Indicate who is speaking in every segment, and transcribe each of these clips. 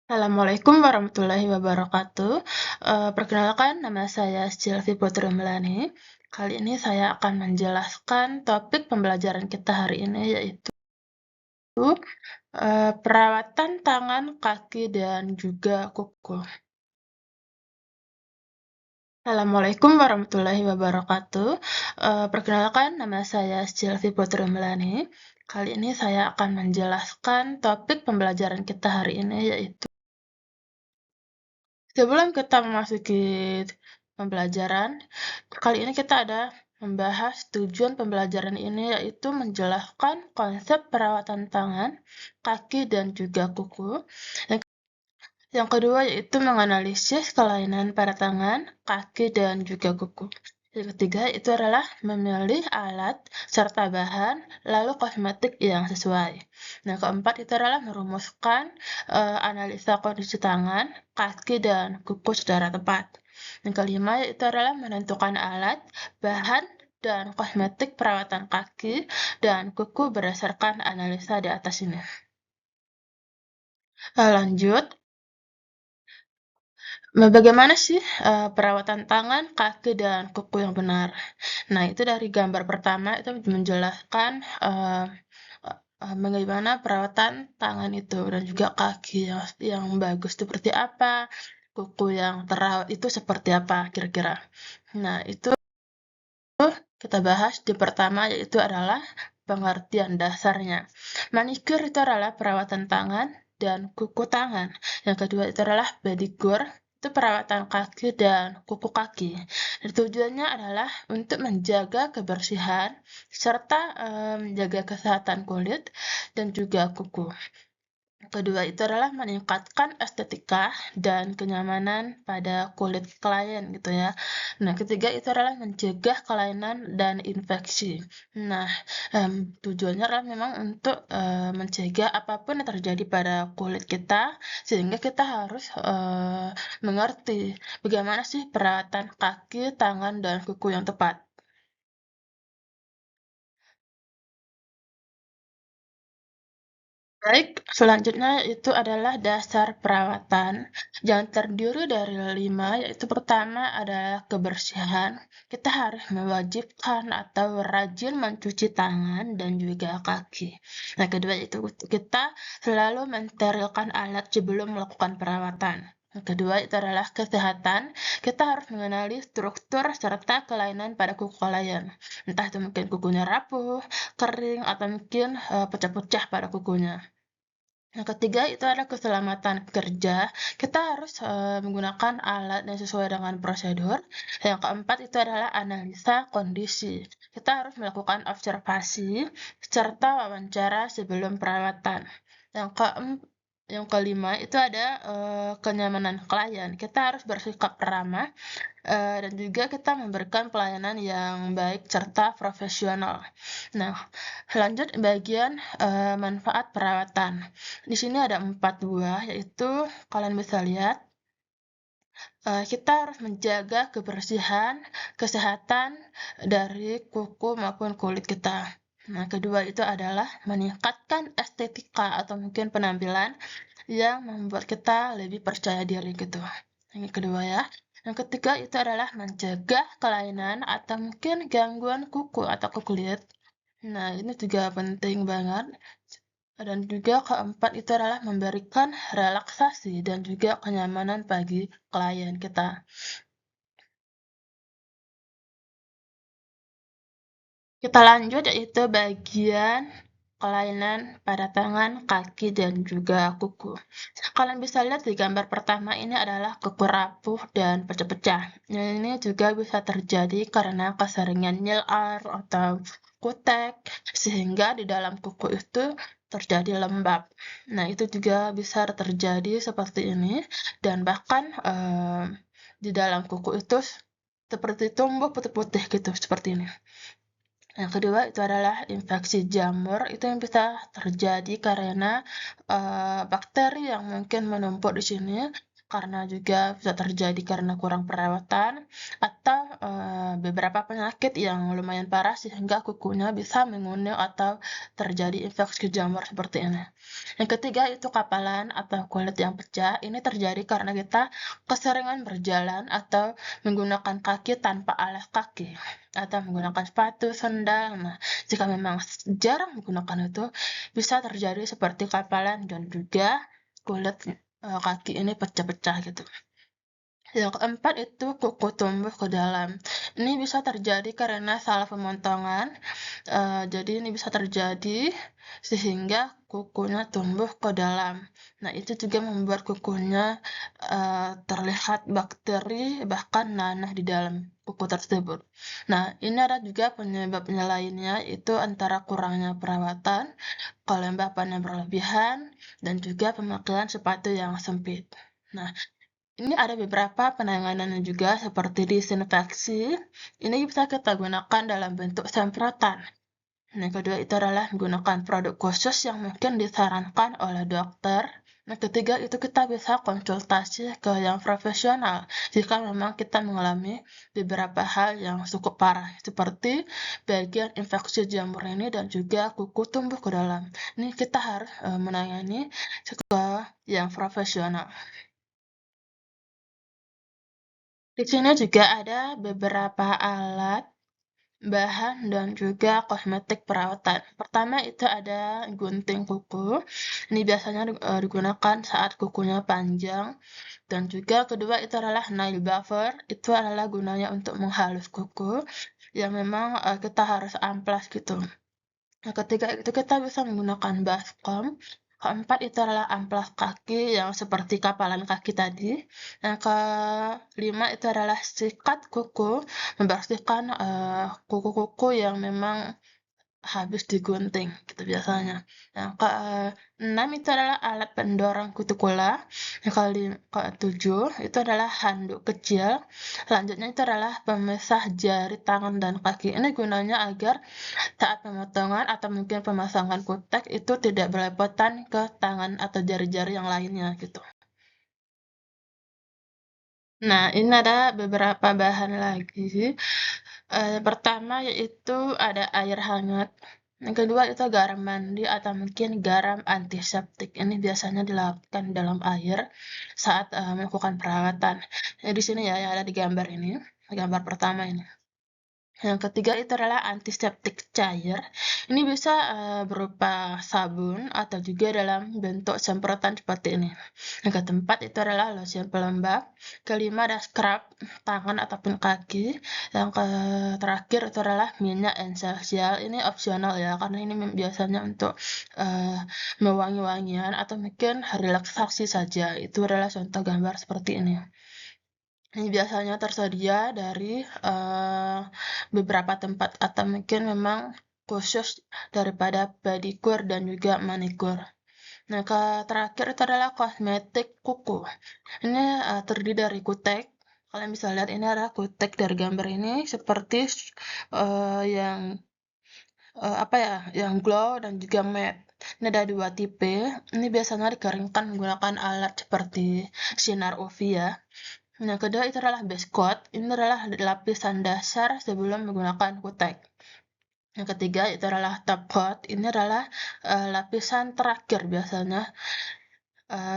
Speaker 1: Assalamualaikum warahmatullahi wabarakatuh. Perkenalkan, nama saya Sylvie Putri Melani. Kali ini saya akan menjelaskan topik pembelajaran kita hari ini, yaitu perawatan tangan, kaki, dan juga kuku. Assalamualaikum warahmatullahi wabarakatuh. Perkenalkan, nama saya Sylvie Putri Melani. Kali ini saya akan menjelaskan topik pembelajaran kita hari ini, yaitu sebelum kita memasuki pembelajaran, kali ini kita ada membahas tujuan pembelajaran ini, yaitu menjelaskan konsep perawatan tangan, kaki, dan juga kuku. Yang kedua yaitu menganalisis kelainan pada tangan, kaki, dan juga kuku. Yang ketiga itu adalah memilih alat serta bahan, lalu kosmetik yang sesuai. Nah, keempat itu adalah merumuskan analisa kondisi tangan, kaki, dan kuku secara tepat. Yang kelima itu adalah menentukan alat, bahan, dan kosmetik perawatan kaki dan kuku berdasarkan analisa di atas ini. Lanjut, bagaimana sih perawatan tangan, kaki, dan kuku yang benar? Nah, itu dari gambar pertama itu menjelaskan bagaimana perawatan tangan itu dan juga kaki yang bagus seperti apa, kuku yang terawat itu seperti apa kira-kira. Nah, itu kita bahas di pertama yaitu adalah pengertian dasarnya. Manicure itu adalah perawatan tangan dan kuku tangan. Yang kedua itu adalah pedicure, itu perawatan kaki dan kuku kaki. Dan tujuannya adalah untuk menjaga kebersihan serta menjaga kesehatan kulit dan juga kuku. Kedua itu adalah meningkatkan estetika dan kenyamanan pada kulit klien gitu ya. Nah, ketiga itu adalah mencegah kelainan dan infeksi. Nah, tujuannya adalah memang untuk mencegah apapun yang terjadi pada kulit kita, sehingga kita harus mengerti bagaimana sih perawatan kaki, tangan, dan kuku yang tepat. Baik, selanjutnya itu adalah dasar perawatan yang terdiri dari 5, yaitu pertama adalah kebersihan. Kita harus mewajibkan atau rajin mencuci tangan dan juga kaki. Nah, kedua itu kita selalu mensterilkan alat sebelum melakukan perawatan. Yang kedua itu adalah kesehatan. Kita harus mengenali struktur serta kelainan pada kuku klien. Entah itu mungkin kukunya rapuh, kering, atau mungkin pecah-pecah pada kukunya. Yang ketiga itu adalah keselamatan kerja. Kita harus menggunakan alat yang sesuai dengan prosedur. Yang keempat itu adalah analisa kondisi. Kita harus melakukan observasi serta wawancara sebelum perawatan. Yang kelima itu ada kenyamanan klien. Kita harus bersikap ramah dan juga kita memberikan pelayanan yang baik serta profesional. Nah, lanjut bagian manfaat perawatan. Di sini ada 4 buah, yaitu kalian bisa lihat kita harus menjaga kebersihan, kesehatan dari kuku maupun kulit kita. Nah, kedua itu adalah meningkatkan estetika atau mungkin penampilan yang membuat kita lebih percaya diri gitu. Yang kedua ya. Yang ketiga itu adalah mencegah kelainan atau mungkin gangguan kuku atau kulit. Nah, ini juga penting banget. Dan juga keempat itu adalah memberikan relaksasi dan juga kenyamanan bagi klien kita. Kita lanjut yaitu bagian kelainan pada tangan, kaki, dan juga kuku. Kalian bisa lihat di gambar pertama ini adalah kuku rapuh dan pecah-pecah. Ini juga bisa terjadi karena keseringan nyel air atau kutek, sehingga di dalam kuku itu terjadi lembab. Nah, itu juga bisa terjadi seperti ini, dan bahkan di dalam kuku itu seperti tumbuh putih-putih gitu, seperti ini. Yang kedua itu adalah infeksi jamur, itu yang bisa terjadi karena bakteri yang mungkin menumpuk di sini karena juga bisa terjadi karena kurang perawatan atau beberapa penyakit yang lumayan parah sehingga kukunya bisa menguning atau terjadi infeksi jamur seperti ini. Yang ketiga itu kapalan atau kulit yang pecah. Ini terjadi karena kita keseringan berjalan atau menggunakan kaki tanpa alas kaki atau menggunakan sepatu, sandal. Nah, jika memang jarang menggunakan itu, bisa terjadi seperti kapalan dan juga kulit kaki ini pecah-pecah gitu. Yang keempat itu kuku tumbuh ke dalam. Ini bisa terjadi karena salah pemotongan. Jadi ini bisa terjadi sehingga kukunya tumbuh ke dalam. Nah, itu juga membuat kukunya terlihat bakteri bahkan nanah di dalam kuku tersebut. Nah, ini ada juga penyebabnya lainnya, itu antara kurangnya perawatan, kelembapan yang berlebihan, dan juga pemakaian sepatu yang sempit. Nah, ini ada beberapa penanganannya juga seperti disinfeksi. Ini bisa kita gunakan dalam bentuk semprotan. Yang kedua itu adalah menggunakan produk khusus yang mungkin disarankan oleh dokter. Yang ketiga itu kita bisa konsultasi ke yang profesional jika memang kita mengalami beberapa hal yang cukup parah seperti bagian infeksi jamur ini dan juga kuku tumbuh ke dalam. Ini kita harus menangani ke yang profesional. Di sini juga ada beberapa alat, bahan, dan juga kosmetik perawatan. Pertama itu ada gunting kuku. Ini biasanya digunakan saat kukunya panjang. Dan juga kedua itu adalah nail buffer. Itu adalah gunanya untuk menghalus kuku yang memang kita harus amplas gitu. Yang ketiga itu kita bisa menggunakan baskom. Keempat itu adalah amplas kaki yang seperti kapalan kaki tadi. Yang kelima itu adalah sikat kuku, membersihkan kuku-kuku yang memang habis digunting gitu biasanya. Yang keenam itu adalah alat pendorong kutikula. Yang ketujuh itu adalah handuk kecil. Selanjutnya itu adalah pemisah jari tangan dan kaki. Ini gunanya agar saat pemotongan atau mungkin pemasangan kutek itu tidak berlepotan ke tangan atau jari-jari yang lainnya gitu. Nah, ini ada beberapa bahan lagi. Pertama yaitu ada air hangat. Yang kedua itu garam mandi atau mungkin garam antiseptik. Ini biasanya dilakukan dalam air saat melakukan perawatan. Di sini ya yang ada di gambar ini, gambar pertama ini. Yang ketiga itu adalah antiseptik cair. Ini bisa berupa sabun atau juga dalam bentuk semprotan seperti ini. Yang keempat itu adalah lotion pelembab. Kelima ada scrub tangan ataupun kaki. Yang terakhir itu adalah minyak esensial. Ini opsional ya, karena ini biasanya untuk mewangi-wangian atau mungkin relaksasi saja. Itu adalah contoh gambar seperti ini. Ini biasanya tersedia dari beberapa tempat atau mungkin memang khusus daripada pedicure dan juga manicure. Nah, terakhir itu adalah kosmetik kuku. Ini terdiri dari kutek. Kalian bisa lihat ini adalah kutek dari gambar ini seperti yang apa ya, yang glow dan juga matte. Ini ada dua tipe. Ini biasanya dikeringkan menggunakan alat seperti sinar UV ya. Yang kedua itu adalah base coat. Ini adalah lapisan dasar sebelum menggunakan kutek. Yang ketiga itu adalah top coat. Ini adalah lapisan terakhir biasanya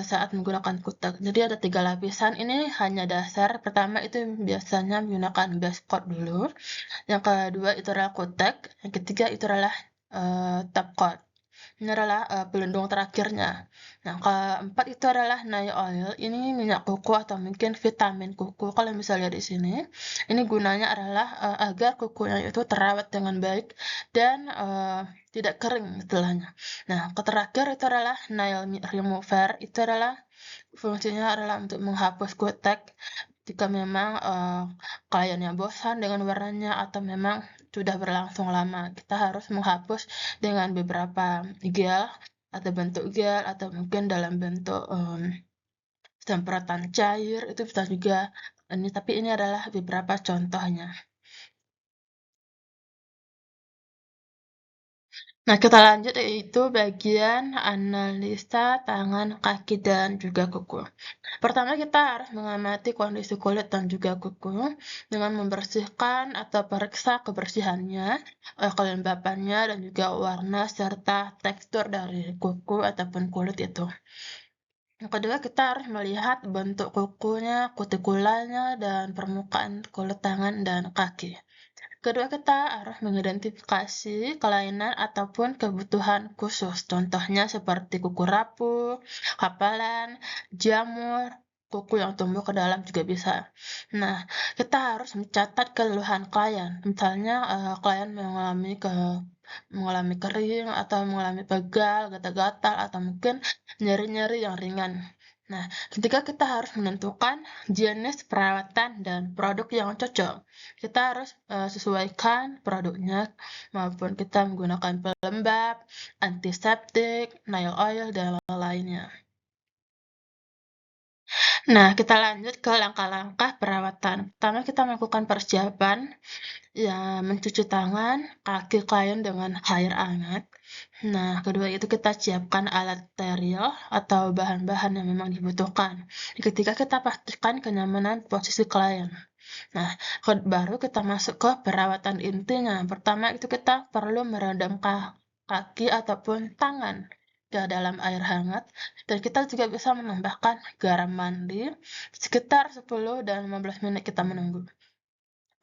Speaker 1: saat menggunakan kutek. Jadi ada 3 lapisan. Ini hanya dasar. Pertama itu biasanya menggunakan base coat dulu. Yang kedua itu adalah kutek. Yang ketiga itu adalah top coat. Ini adalah pelindung terakhirnya. Yang keempat itu adalah nail oil. Ini minyak kuku atau mungkin vitamin kuku. Kalian bisa lihat di sini. Ini gunanya adalah agar kukunya itu terawat dengan baik dan tidak kering istilahnya. Nah, terakhir itu adalah nail remover. Itu adalah fungsinya adalah untuk menghapus kutek jika memang kliennya bosan dengan warnanya atau memang sudah berlangsung lama. Kita harus menghapus dengan beberapa gel atau bentuk gel atau mungkin dalam bentuk semprotan cair itu bisa juga ini, tapi ini adalah beberapa contohnya. Nah, kita lanjut yaitu bagian analisa tangan, kaki, dan juga kuku. Pertama, kita harus mengamati kondisi kulit dan juga kuku dengan membersihkan atau periksa kebersihannya, kelembapannya, dan juga warna serta tekstur dari kuku ataupun kulit itu. Yang kedua, kita harus melihat bentuk kukunya, kutikulanya, dan permukaan kulit tangan dan kaki. Kedua, kita harus mengidentifikasi kelainan ataupun kebutuhan khusus. Contohnya seperti kuku rapuh, hafalan, jamur, kuku yang tumbuh ke dalam juga bisa. Nah, kita harus mencatat keluhan klien. Misalnya, klien mengalami kering atau mengalami pegal, gatal-gatal, atau mungkin nyeri-nyeri yang ringan. Nah, ketika kita harus menentukan jenis perawatan dan produk yang cocok, kita harus sesuaikan produknya maupun kita menggunakan pelembab, antiseptik, nail oil, dan lainnya. Nah, kita lanjut ke langkah-langkah perawatan. Pertama, kita melakukan persiapan, ya mencuci tangan, kaki klien dengan air hangat. Nah, kedua itu kita siapkan alat steril atau bahan-bahan yang memang dibutuhkan. Ketiga, kita pastikan kenyamanan posisi klien. Nah, baru kita masuk ke perawatan intinya. Pertama itu kita perlu merendam kaki ataupun tangan ke dalam air hangat, dan kita juga bisa menambahkan garam mandi sekitar 10 dan 15 menit kita menunggu.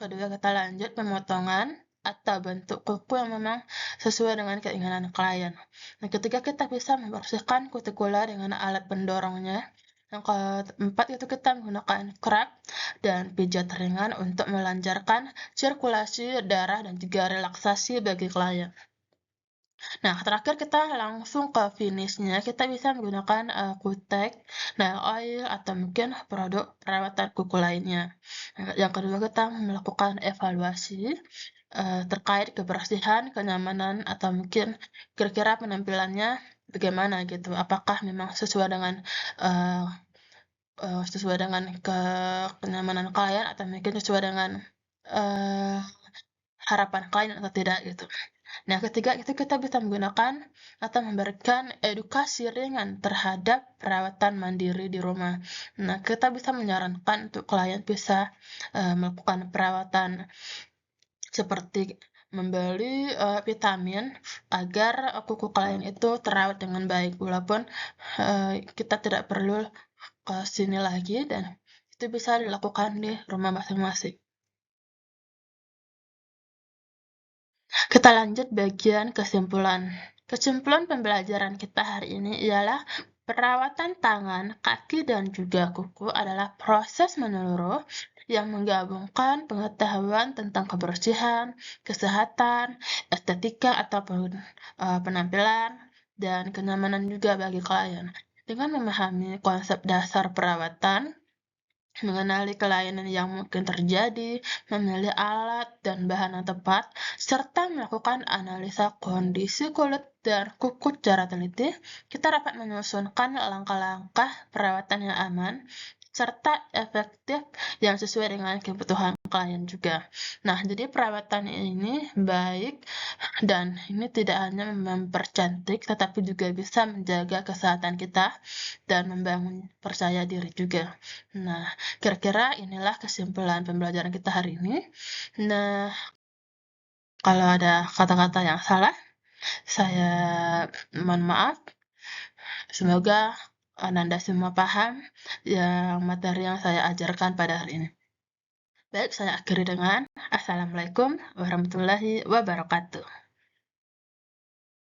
Speaker 1: Kedua, kita lanjut pemotongan atau bentuk kuku yang memang sesuai dengan keinginan klien. Nah, ketiga, kita bisa membersihkan kutikula dengan alat pendorongnya. Yang keempat itu kita menggunakan scrub dan pijat ringan untuk melancarkan sirkulasi darah dan juga relaksasi bagi klien. Nah, terakhir kita langsung ke finishnya. Kita bisa menggunakan kutek, nail oil, atau mungkin produk perawatan kuku lainnya. Yang kedua, kita melakukan evaluasi terkait kebersihan, kenyamanan, atau mungkin kira-kira penampilannya bagaimana gitu. Apakah memang sesuai dengan uh, sesuai dengan kenyamanan klien atau mungkin sesuai dengan uh, harapan klien atau tidak gitu. Nah, ketiga itu kita bisa menggunakan atau memberikan edukasi ringan terhadap perawatan mandiri di rumah. Nah, kita bisa menyarankan untuk klien bisa melakukan perawatan seperti membeli vitamin agar kuku klien itu terawat dengan baik, walaupun kita tidak perlu ke sini lagi dan itu bisa dilakukan di rumah masing-masing. Kita lanjut bagian kesimpulan. Kesimpulan pembelajaran kita hari ini ialah perawatan tangan, kaki, dan juga kuku adalah proses menyeluruh yang menggabungkan pengetahuan tentang kebersihan, kesehatan, estetika ataupun penampilan, dan kenyamanan juga bagi klien. Dengan memahami konsep dasar perawatan, mengenali kelainan yang mungkin terjadi, memilih alat dan bahan yang tepat, serta melakukan analisa kondisi kulit dan kuku secara teliti, kita dapat menyusunkan langkah-langkah perawatan yang aman serta efektif yang sesuai dengan kebutuhan klien juga. Nah, jadi perawatan ini baik dan ini tidak hanya mempercantik tetapi juga bisa menjaga kesehatan kita dan membangun percaya diri juga. Nah, kira-kira inilah kesimpulan pembelajaran kita hari ini. Nah, kalau ada kata-kata yang salah, saya mohon maaf. Semoga Ananda semua paham yang materi yang saya ajarkan pada hari ini. Baik, saya akhiri dengan Assalamualaikum warahmatullahi wabarakatuh.